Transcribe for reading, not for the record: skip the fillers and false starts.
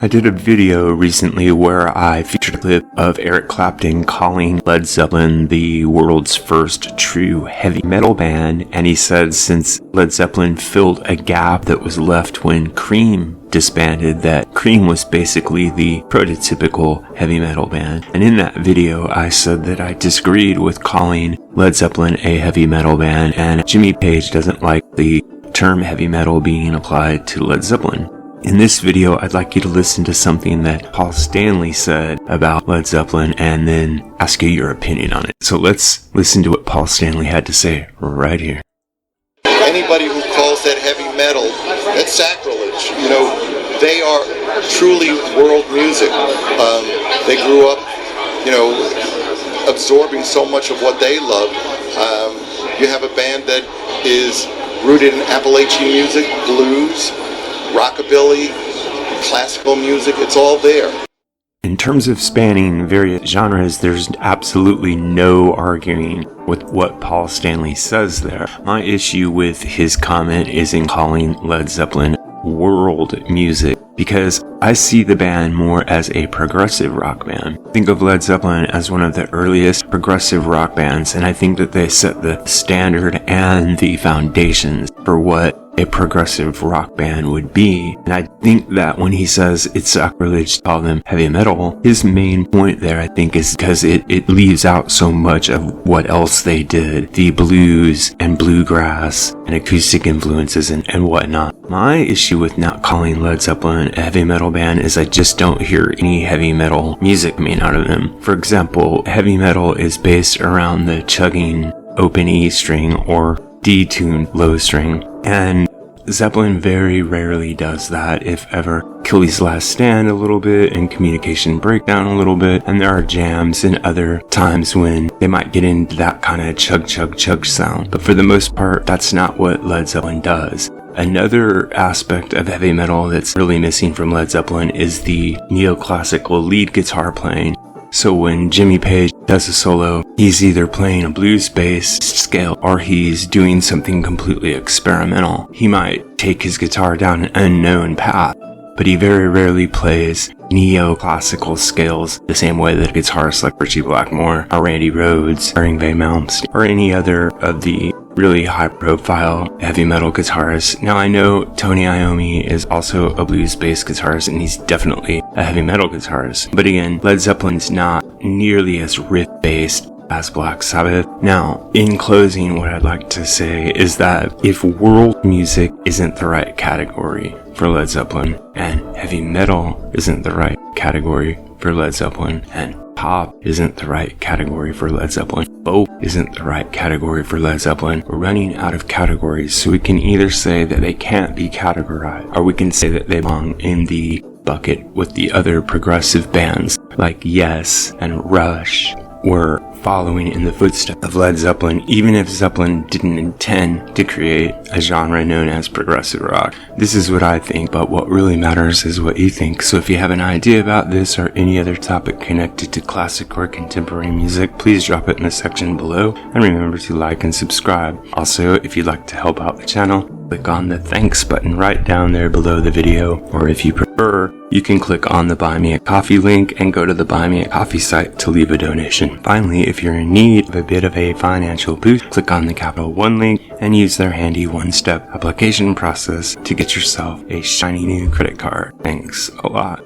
I did a video recently where I featured a clip of Eric Clapton calling Led Zeppelin the world's first true heavy metal band, and he said since Led Zeppelin filled a gap that was left when Cream disbanded, that Cream was basically the prototypical heavy metal band. And in that video I said that I disagreed with calling Led Zeppelin a heavy metal band, and Jimmy Page doesn't like the term heavy metal being applied to Led Zeppelin. In this video, I'd like you to listen to something that Paul Stanley said about Led Zeppelin and then ask you your opinion on it. So let's listen to what Paul Stanley had to say right here. Anybody who calls that heavy metal, that's sacrilege. You know, they are truly world music. They grew up, you know, absorbing so much of what they love. You have a band that is rooted in Appalachian music, blues, rockabilly, classical music, it's all there. In terms of spanning various genres, there's absolutely no arguing with what Paul Stanley says there. My issue with his comment is in calling Led Zeppelin world music, because I see the band more as a progressive rock band. Think of Led Zeppelin as one of the earliest progressive rock bands, and I think that they set the standard and the foundations for what a progressive rock band would be. And I think that when he says it's sacrilege to call them heavy metal, his main point there, I think, is because it leaves out so much of what else they did, the blues and bluegrass and acoustic influences and whatnot. My issue with not calling Led Zeppelin a heavy metal band is I just don't hear any heavy metal music coming out of them. For example, heavy metal is based around the chugging open E string or detuned low string, and Zeppelin very rarely does that, if ever. Achilles' Last Stand a little bit, and Communication Breakdown a little bit, and there are jams and other times when they might get into that kind of chug chug chug sound, but for the most part that's not what Led Zeppelin does. Another aspect of heavy metal that's really missing from Led Zeppelin is the neoclassical lead guitar playing. So when Jimmy Page does a solo, he's either playing a blues-based scale or he's doing something completely experimental. He might take his guitar down an unknown path, but he very rarely plays neoclassical scales the same way that guitarists like Ritchie Blackmore or Randy Rhoads or Yngwie Malmsteen or any other of the really high-profile heavy metal guitarists. Now I know Tony Iommi is also a blues-based guitarist, and he's definitely a heavy metal guitarist. But again, Led Zeppelin's not nearly as riff-based as Black Sabbath. Now, in closing, what I'd like to say is that if world music isn't the right category for Led Zeppelin, and heavy metal isn't the right category for Led Zeppelin, and pop isn't the right category for Led Zeppelin, folk isn't the right category for Led Zeppelin, we're running out of categories. So we can either say that they can't be categorized, or we can say that they belong in the bucket with the other progressive bands like Yes and Rush were following in the footsteps of Led Zeppelin, even if Zeppelin didn't intend to create a genre known as progressive rock. This is what I think, but what really matters is what you think. So if you have an idea about this or any other topic connected to classic or contemporary music, please drop it in the section below, and remember to like and subscribe. Also, if you'd like to help out the channel, click on the thanks button right down there below the video, or if you prefer, you can click on the Buy Me a Coffee link and go to the Buy Me a Coffee site to leave a donation. Finally, if you're in need of a bit of a financial boost, click on the Capital One link and use their handy one-step application process to get yourself a shiny new credit card. Thanks a lot.